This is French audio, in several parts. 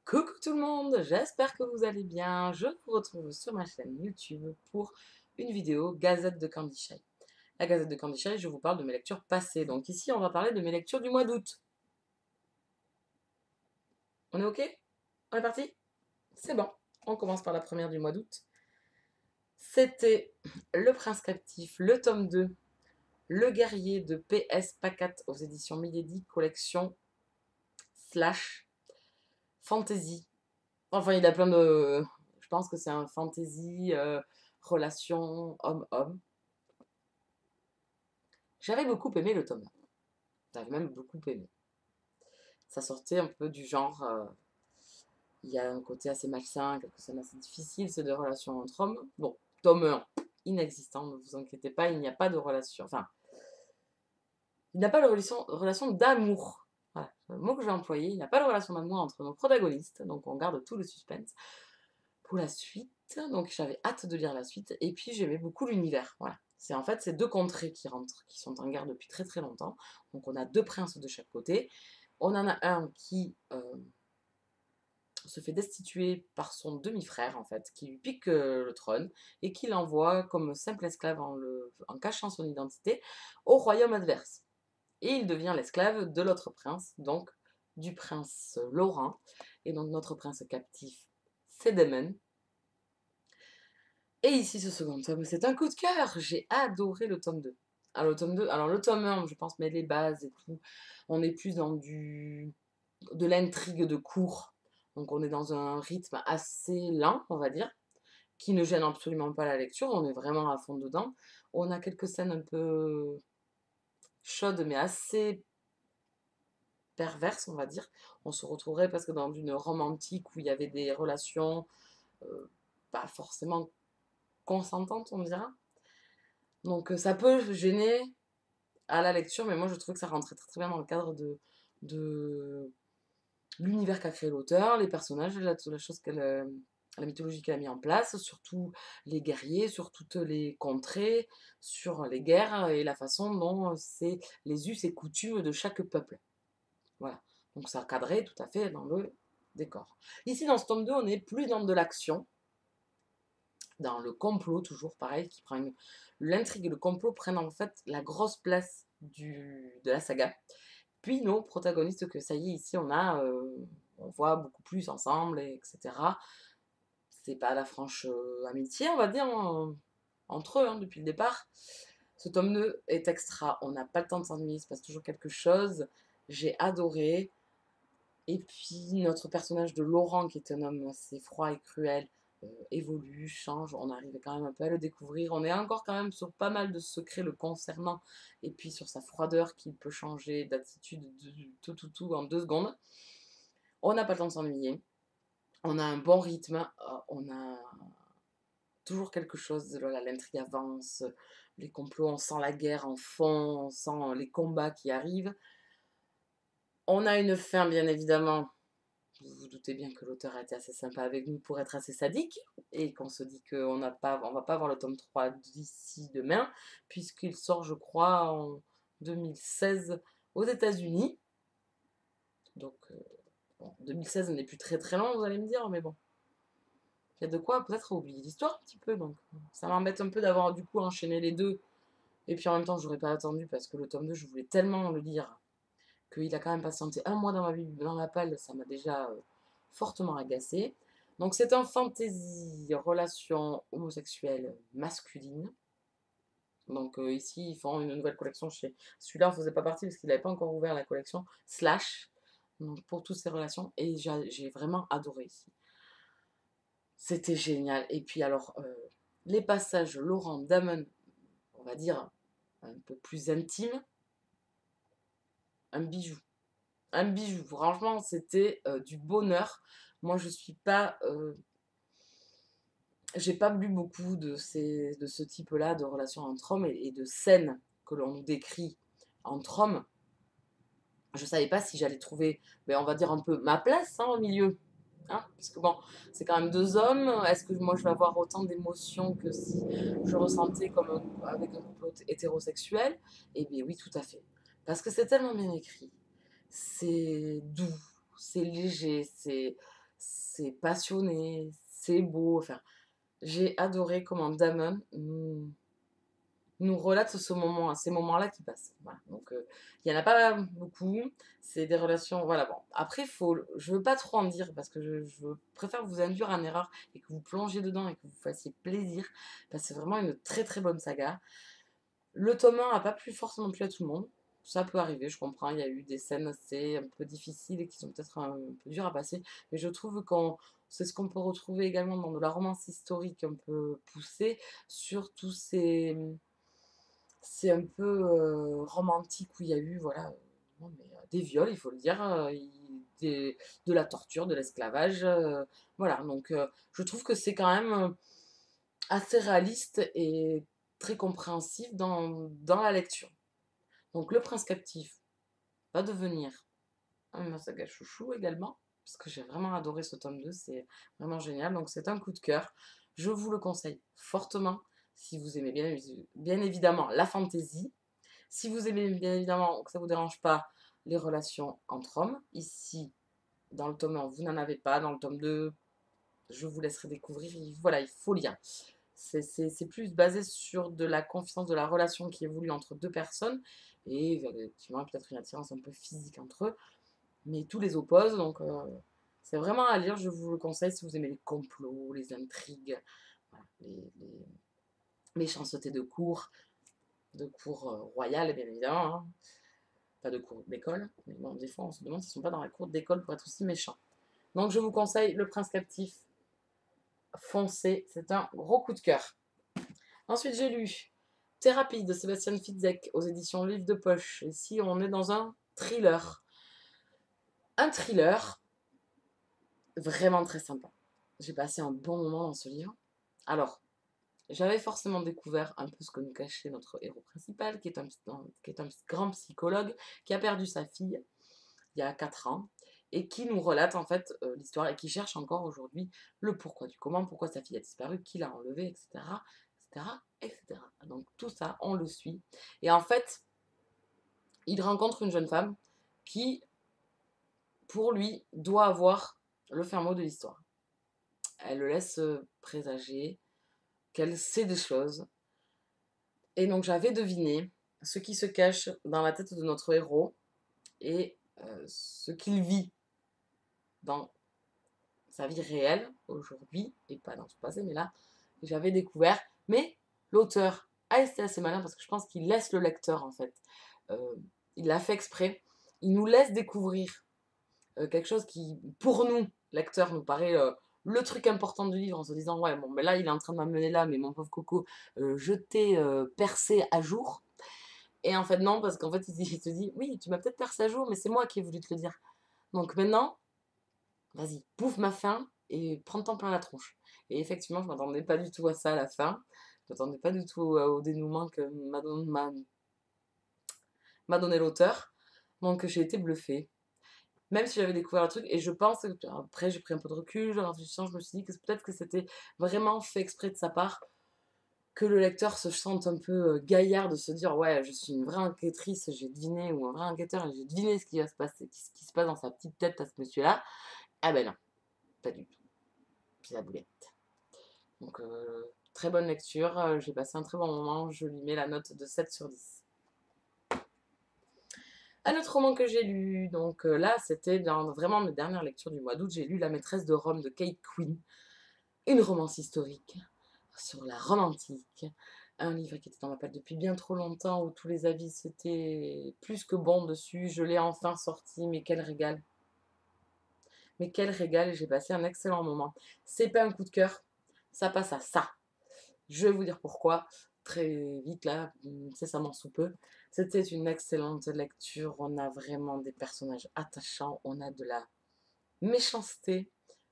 Coucou tout le monde, j'espère que vous allez bien. Je vous retrouve sur ma chaîne YouTube pour une vidéo Gazette de Candy Shy. La Gazette de Candy Shy, je vous parle de mes lectures passées. Donc ici, on va parler de mes lectures du mois d'août. On est OK? On est parti? C'est bon. On commence par la première du mois d'août. C'était Le Prince Captif, le tome 2, Le Guerrier de PS Pacat aux éditions Milady, collection slash fantasy. Enfin, il a plein de... Je pense que c'est un fantasy, relation homme-homme. J'avais beaucoup aimé le tome 1. J'avais même beaucoup aimé. Ça sortait un peu du genre... il y a un côté assez malsain, quelques scènes assez difficiles, c'est de relations entre hommes. Bon, tome 1, inexistant, ne vous inquiétez pas, il n'y a pas de relation... Enfin, il n'y a pas de relation d'amour. Voilà, c'est le mot que je vais employer. Il n'y a pas de relation d'amour entre nos protagonistes, donc on garde tout le suspense pour la suite. Donc j'avais hâte de lire la suite. Et puis j'aimais beaucoup l'univers. Voilà. C'est en fait ces deux contrées qui rentrent, qui sont en guerre depuis très très longtemps. Donc on a deux princes de chaque côté. On en a un qui se fait destituer par son demi-frère, en fait, qui lui pique le trône et qui l'envoie comme simple esclave en cachant son identité au royaume adverse. Et il devient l'esclave de l'autre prince, donc du prince Laurent. Et donc notre prince captif, c'est Daemon. Et ici, ce second tome, c'est un coup de cœur. J'ai adoré le tome 2. Alors le tome 1, je pense, met les bases et tout. On est plus dans de l'intrigue de cours. Donc on est dans un rythme assez lent, on va dire, qui ne gêne absolument pas la lecture. On est vraiment à fond dedans. On a quelques scènes un peu chaudes, mais assez perverses, on va dire. On se retrouverait presque dans une Rome antique où il y avait des relations euh, pas forcément consentantes, on dira. Donc ça peut gêner à la lecture, mais moi je trouve que ça rentrait très très bien dans le cadre de l'univers qu'a créé l'auteur, les personnages, la chose la mythologie qu'elle a mis en place, surtout les guerriers, sur toutes les contrées, sur les guerres et la façon dont c'est les us et coutumes de chaque peuple. Voilà. Donc ça cadrait tout à fait dans le décor. Ici dans ce tome 2, on est plus dans de l'action, dans le complot, toujours pareil, qui prend l'intrigue et le complot prennent en fait la grosse place de la saga. Puis nos protagonistes que ça y est, ici on voit beaucoup plus ensemble, etc. C'est pas la franche amitié, on va dire, entre eux, depuis le départ. Ce tome 2 est extra, on n'a pas le temps de s'ennuyer, il se passe toujours quelque chose. J'ai adoré. Et puis notre personnage de Laurent, qui est un homme assez froid et cruel, évolue, change, on arrive quand même un peu à le découvrir. On est encore quand même sur pas mal de secrets le concernant, et puis sur sa froideur qu'il peut changer d'attitude tout en 2 secondes. On n'a pas le temps de s'ennuyer, on a un bon rythme, on a toujours quelque chose, voilà, l'intrigue avance, les complots, on sent la guerre en fond, on sent les combats qui arrivent. On a une fin, bien évidemment. Vous vous doutez bien que l'auteur a été assez sympa avec nous pour être assez sadique et qu'on se dit qu'on n'a pas, on va pas avoir le tome 3 d'ici demain, puisqu'il sort, je crois, en 2016 aux États-Unis. Donc, bon, 2016 n'est plus très très long, vous allez me dire, mais bon, il y a de quoi peut-être oublier l'histoire un petit peu. Donc, ça m'embête un peu d'avoir du coup enchaîné les deux. Et puis en même temps, j'aurais pas attendu parce que le tome 2, je voulais tellement le lire qu'il a quand même patienté un mois dans ma palle, ça m'a déjà fortement agacé. Donc c'est un fantasy relation homosexuelle masculine. Donc ici, ils font une nouvelle collection chez... Celui-là ne faisait pas partie parce qu'il n'avait pas encore ouvert la collection Slash. Donc pour toutes ces relations. Et j'ai vraiment adoré ici. C'était génial. Et puis alors, les passages Laurent Damon, on va dire un peu plus intimes, un bijou. Un bijou. Franchement, c'était du bonheur. Moi, je suis pas. J'ai pas lu beaucoup de ce type-là de relations entre hommes et de scènes que l'on nous décrit entre hommes. Je savais pas si j'allais trouver, ben, on va dire un peu ma place au milieu. Hein, parce que bon, c'est quand même deux hommes. Est-ce que moi je vais avoir autant d'émotions que si je ressentais avec un couple hétérosexuel? Eh bien oui, tout à fait. Parce que c'est tellement bien écrit. C'est doux, c'est léger, c'est passionné, c'est beau, enfin, j'ai adoré comment Damon nous relate ce moment, ces moments-là qui passent. Voilà. Donc, il y en a pas beaucoup. C'est des relations. Voilà, bon. Après, je veux pas trop en dire parce que je préfère vous induire en erreur et que vous plongiez dedans et que vous fassiez plaisir. Parce que c'est vraiment une très très bonne saga. Le tome 1 n'a pas plu forcément plu à tout le monde. Ça peut arriver, je comprends. Il y a eu des scènes assez un peu difficiles et qui sont peut-être un peu dures à passer. Mais je trouve qu'on c'est ce qu'on peut retrouver également dans de la romance historique un peu poussée sur tous ces c'est un peu romantique où il y a eu voilà, non, mais, des viols, il faut le dire, de la torture, de l'esclavage, voilà. Donc je trouve que c'est quand même assez réaliste et très compréhensif dans la lecture. Donc Le Prince captif va devenir un saga chouchou également, parce que j'ai vraiment adoré ce tome 2, c'est vraiment génial. Donc c'est un coup de cœur. Je vous le conseille fortement si vous aimez bien évidemment la fantaisie. Si vous aimez bien évidemment que ça ne vous dérange pas les relations entre hommes, ici dans le tome 1, vous n'en avez pas. Dans le tome 2, je vous laisserai découvrir. Voilà, il faut lire. C'est plus basé sur de la confiance, de la relation qui évolue entre deux personnes. Et effectivement, peut-être une attirance un peu physique entre eux. Mais tous les opposent. Donc, c'est vraiment à lire. Je vous le conseille si vous aimez les complots, les intrigues, voilà, les méchancetés de cour royale, bien évidemment. Hein. Pas de cours d'école, mais bon, des fois on se demande s'ils sont pas dans la cour d'école pour être aussi méchants. Donc je vous conseille Le Prince captif, foncez, c'est un gros coup de cœur. Ensuite j'ai lu Thérapie de Sébastien Fitzek aux éditions Livre de Poche. Ici on est dans un thriller. Un thriller vraiment très sympa. J'ai passé un bon moment dans ce livre. Alors, j'avais forcément découvert un peu ce que nous cachait notre héros principal, qui est un grand psychologue, qui a perdu sa fille il y a 4 ans, et qui nous relate en fait l'histoire et qui cherche encore aujourd'hui le pourquoi du comment, pourquoi sa fille a disparu, qui l'a enlevée, etc., etc., etc. Donc tout ça, on le suit. Et en fait, il rencontre une jeune femme qui, pour lui, doit avoir le fin mot de l'histoire. Elle le laisse présager qu'elle sait des choses. Et donc j'avais deviné ce qui se cache dans la tête de notre héros et ce qu'il vit dans sa vie réelle aujourd'hui, et pas dans son passé, mais là, j'avais découvert. Mais l'auteur a été assez malin parce que je pense qu'il laisse le lecteur, en fait. Euh, il l'a fait exprès. Il nous laisse découvrir quelque chose qui, pour nous, lecteurs, nous paraît le truc important du livre en se disant, ouais, bon, mais là, il est en train de m'amener là, mais mon pauvre coco, je t'ai percé à jour. Et en fait, non, parce qu'en fait, il te dit, oui, tu m'as peut-être percé à jour, mais c'est moi qui ai voulu te le dire. Donc maintenant, vas-y, bouffe ma faim et prends-t'en plein la tronche. Et effectivement, je ne m'attendais pas du tout à ça à la fin. Je ne m'attendais pas du tout au dénouement que m'a donné l'auteur. Donc j'ai été bluffée. Même si j'avais découvert le truc, et je pense, après j'ai pris un peu de recul, en réfléchissant, je me suis dit que peut-être que c'était vraiment fait exprès de sa part, que le lecteur se sente un peu gaillard de se dire ouais, je suis une vraie enquêtrice, j'ai deviné, ou un vrai enquêteur, et j'ai deviné ce qui va se passer, ce qui se passe dans sa petite tête à ce monsieur-là. Ah ben non, pas du tout. C'est la boulette. Donc, très bonne lecture, j'ai passé un très bon moment, je lui mets la note de 7 sur 10. Un autre roman que j'ai lu, donc là c'était dans vraiment mes dernières lectures du mois d'août, j'ai lu La maîtresse de Rome de Kate Quinn, une romance historique sur la Rome antique, un livre qui était dans ma palle depuis bien trop longtemps, où tous les avis c'était plus que bon dessus, je l'ai enfin sorti, mais quel régal. Mais quel régal, et j'ai passé un excellent moment. C'est pas un coup de cœur, ça passe à ça. Je vais vous dire pourquoi, très vite là, incessamment sous peu. C'était une excellente lecture, on a vraiment des personnages attachants, on a de la méchanceté,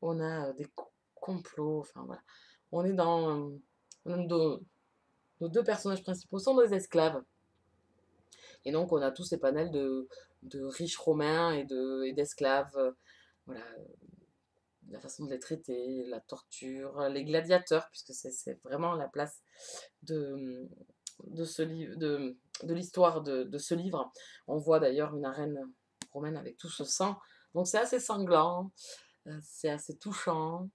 on a des complots, enfin voilà. On est dans... nos deux personnages principaux sont des esclaves. Et donc on a tous ces panels de riches romains et d'esclaves. Voilà, la façon de les traiter, la torture, les gladiateurs, puisque c'est vraiment la place de ce livre, de l'histoire de ce livre. On voit d'ailleurs une arène romaine avec tout ce sang. Donc c'est assez sanglant. c'est assez touchant.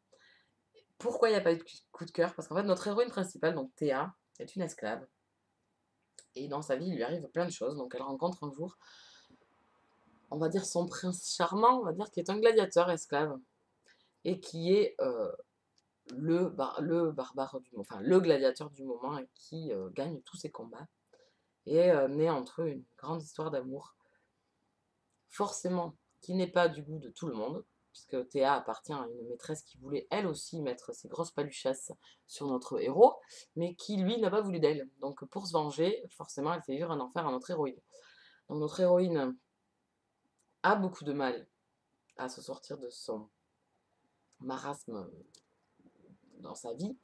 Pourquoi il y a pas eu de coup de cœur? Parce qu'en fait, notre héroïne principale, donc Théa, est une esclave et dans sa vie, il lui arrive plein de choses. Donc elle rencontre un jour, on va dire son prince charmant, on va dire, qui est un gladiateur esclave et qui est, le barbare du moment, enfin le gladiateur du moment et qui, gagne tous ses combats et naît entre eux une grande histoire d'amour. Forcément, qui n'est pas du goût de tout le monde, puisque Théa appartient à une maîtresse qui voulait elle aussi mettre ses grosses paluchasses sur notre héros, mais qui lui n'a pas voulu d'elle. Donc pour se venger, forcément, elle fait vivre un enfer à notre héroïne. Donc notre héroïne a beaucoup de mal à se sortir de son marasme dans sa vie.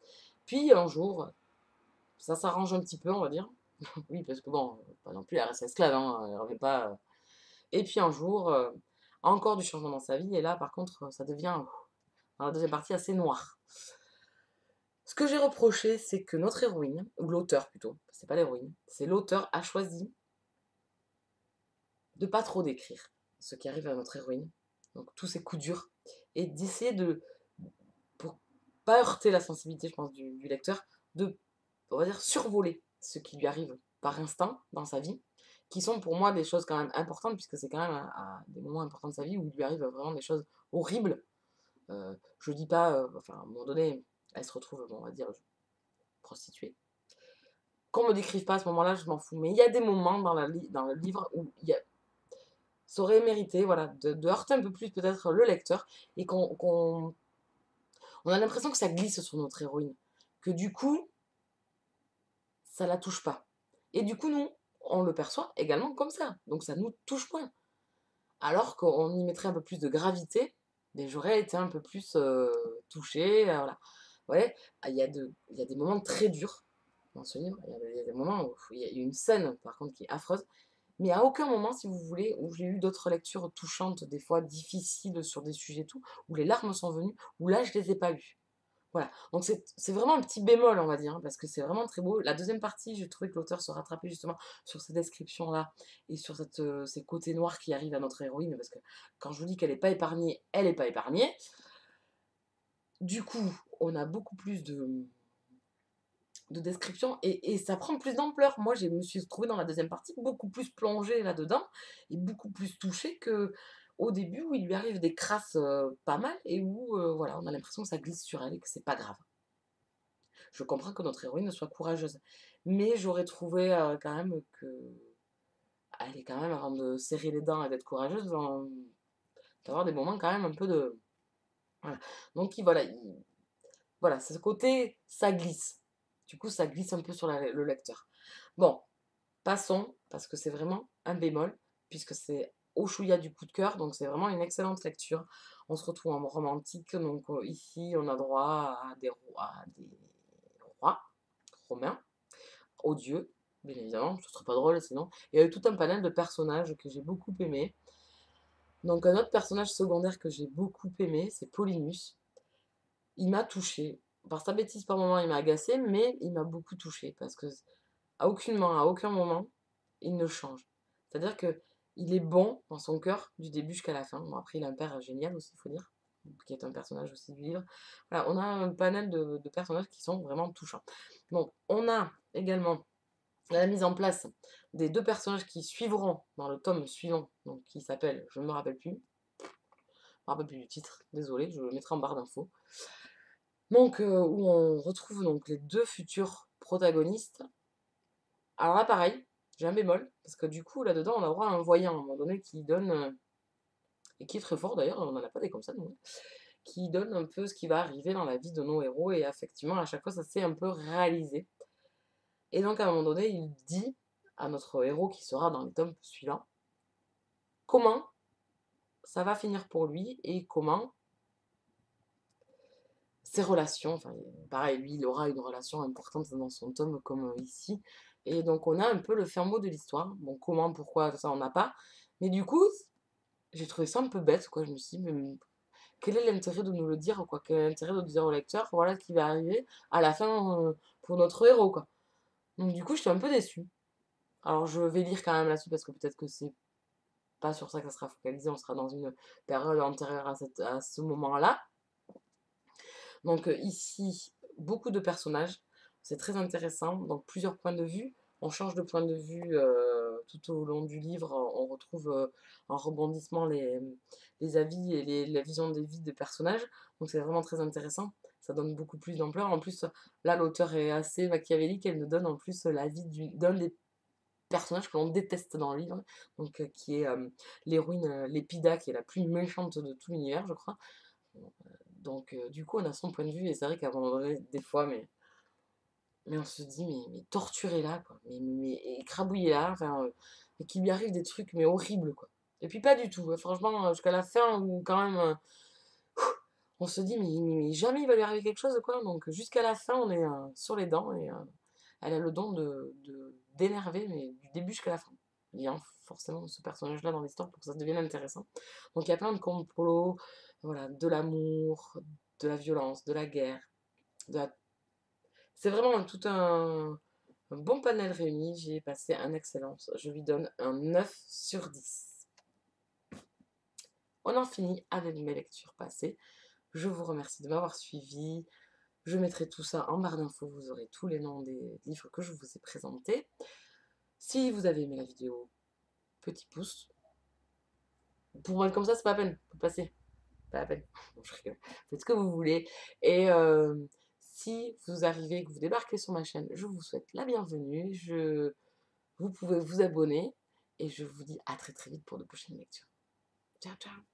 Puis un jour, ça s'arrange un petit peu, on va dire. Oui, parce que bon, pas non plus, elle reste esclave, hein, elle revient pas. Et puis un jour, encore du changement dans sa vie, et là, par contre, ça devient, dans la deuxième partie, assez noir. Ce que j'ai reproché, c'est que notre héroïne, ou l'auteur plutôt, c'est pas l'héroïne, c'est l'auteur a choisi de pas trop décrire ce qui arrive à notre héroïne, donc tous ses coups durs, et d'essayer de, pour pas heurter la sensibilité, je pense, du lecteur, de, on va dire, survoler ce qui lui arrive par instant dans sa vie, qui sont pour moi des choses quand même importantes, puisque c'est quand même à des moments importants de sa vie où il lui arrive vraiment des choses horribles. Je dis pas, enfin, à un moment donné, elle se retrouve, bon, on va dire, prostituée. Qu'on me décrive pas à ce moment-là, je m'en fous. Mais il y a des moments dans le livre où ça aurait mérité, voilà, de heurter un peu plus peut-être le lecteur et on a l'impression que ça glisse sur notre héroïne. Que du coup, ça la touche pas. Et du coup, nous, on le perçoit également comme ça. Donc ça nous touche moins. Alors qu'on y mettrait un peu plus de gravité, mais j'aurais été un peu plus touchée. Voilà. Ouais, il y a des moments très durs dans ce livre. Il y a des moments où il y a une scène, par contre, qui est affreuse. Mais à aucun moment, si vous voulez, où j'ai eu d'autres lectures touchantes, des fois difficiles sur des sujets et tout, où les larmes sont venues, où là, je les ai pas eues. Voilà. Donc c'est vraiment un petit bémol, on va dire, hein, parce que c'est vraiment très beau. La deuxième partie, j'ai trouvé que l'auteur se rattrapait justement sur ces descriptions-là et sur ces côtés noirs qui arrivent à notre héroïne, parce que quand je vous dis qu'elle n'est pas épargnée, elle n'est pas épargnée. Du coup, on a beaucoup plus de descriptions et ça prend plus d'ampleur. Moi, je me suis trouvée dans la deuxième partie beaucoup plus plongée là-dedans et beaucoup plus touchée que au début où il lui arrive des crasses pas mal et où voilà, on a l'impression que ça glisse sur elle et que c'est pas grave. Je comprends que notre héroïne soit courageuse, mais j'aurais trouvé quand même que elle est quand même avant de serrer les dents et d'être courageuse, d'avoir des moments quand même un peu de voilà. Donc voilà, c'est ce côté ça glisse. Du coup, ça glisse un peu sur le lecteur. Bon, passons, parce que c'est vraiment un bémol, puisque c'est au chouïa du coup de cœur, donc c'est vraiment une excellente lecture. On se retrouve en romantique, donc ici on a droit à des rois romains, aux dieux, bien évidemment, ce serait pas drôle sinon. Et il y a eu tout un panel de personnages que j'ai beaucoup aimé. Donc un autre personnage secondaire que j'ai beaucoup aimé, c'est Paulinus. Il m'a touchée. Par sa bêtise par moment, il m'a agacée, mais il m'a beaucoup touchée parce que à aucun moment, il ne change. C'est-à-dire que il est bon dans son cœur du début jusqu'à la fin. Bon, après, il a un père génial aussi, il faut dire, qui est un personnage aussi du livre. Voilà, on a un panel de personnages qui sont vraiment touchants. Donc, on a également la mise en place des deux personnages qui suivront dans le tome suivant, donc qui s'appelle, je ne me rappelle plus, je me rappelle plus du titre, désolé, je le mettrai en barre d'infos. Donc, où on retrouve donc les deux futurs protagonistes. Alors là, pareil, j'ai un bémol, parce que du coup, là-dedans, on a droit à un voyant à un moment donné qui donne, et qui est très fort d'ailleurs, on n'en a pas des comme ça, nous, qui donne un peu ce qui va arriver dans la vie de nos héros, et effectivement, à chaque fois, ça s'est un peu réalisé. Et donc, à un moment donné, il dit à notre héros qui sera dans le tome suivant comment ça va finir pour lui et comment ses relations, enfin, pareil, lui, il aura une relation importante dans son tome comme ici. Et donc, on a un peu le fin mot de l'histoire. Bon, comment, pourquoi, ça, on n'a pas. Mais du coup, j'ai trouvé ça un peu bête, quoi. Je me suis dit, mais quel est l'intérêt de nous le dire, quoi? Quel est l'intérêt de dire au lecteur, voilà ce qui va arriver à la fin pour notre héros, quoi. Donc, du coup, je suis un peu déçue. Alors, je vais lire quand même là-dessus parce que peut-être que c'est pas sur ça que ça sera focalisé, on sera dans une période antérieure à ce moment-là. Donc ici, beaucoup de personnages, c'est très intéressant, donc plusieurs points de vue. On change de point de vue tout au long du livre, on retrouve en rebondissement les avis et la vision des vies des personnages. Donc c'est vraiment très intéressant, ça donne beaucoup plus d'ampleur. En plus, là, l'auteur est assez machiavélique, elle nous donne en plus la vie d'un des personnages que l'on déteste dans le livre, donc qui est l'héroïne Lépida, qui est la plus méchante de tout l'univers, je crois. Donc, du coup, on a son point de vue, et c'est vrai qu'à un moment donné, des fois, mais on se dit, mais torturez-la, quoi, mais écrabouillez-la, enfin, et qu'il lui arrive des trucs, mais horribles, quoi. Et puis pas du tout, franchement, jusqu'à la fin, où quand même, on se dit, mais jamais il va lui arriver quelque chose, quoi. Donc, jusqu'à la fin, on est sur les dents, et elle a le don d'énerver, mais du début jusqu'à la fin. Il y a forcément ce personnage-là dans l'histoire pour que ça devienne intéressant. Donc, il y a plein de complots, voilà, de l'amour, de la violence, de la guerre, de la... C'est vraiment tout un bon panel réuni. J'ai passé un excellent. Je lui donne un 9 sur 10. On en finit avec mes lectures passées. Je vous remercie de m'avoir suivi. Je mettrai tout ça en barre d'infos. Vous aurez tous les noms des livres que je vous ai présentés. Si vous avez aimé la vidéo, petit pouce. Pour moi, comme ça, c'est pas la peine. Faut passer. Pas la peine. Non, je rigole. Faites ce que vous voulez. Et si vous arrivez, que vous débarquez sur ma chaîne, je vous souhaite la bienvenue. Vous pouvez vous abonner. Et je vous dis à très très vite pour de prochaines lectures. Ciao, ciao.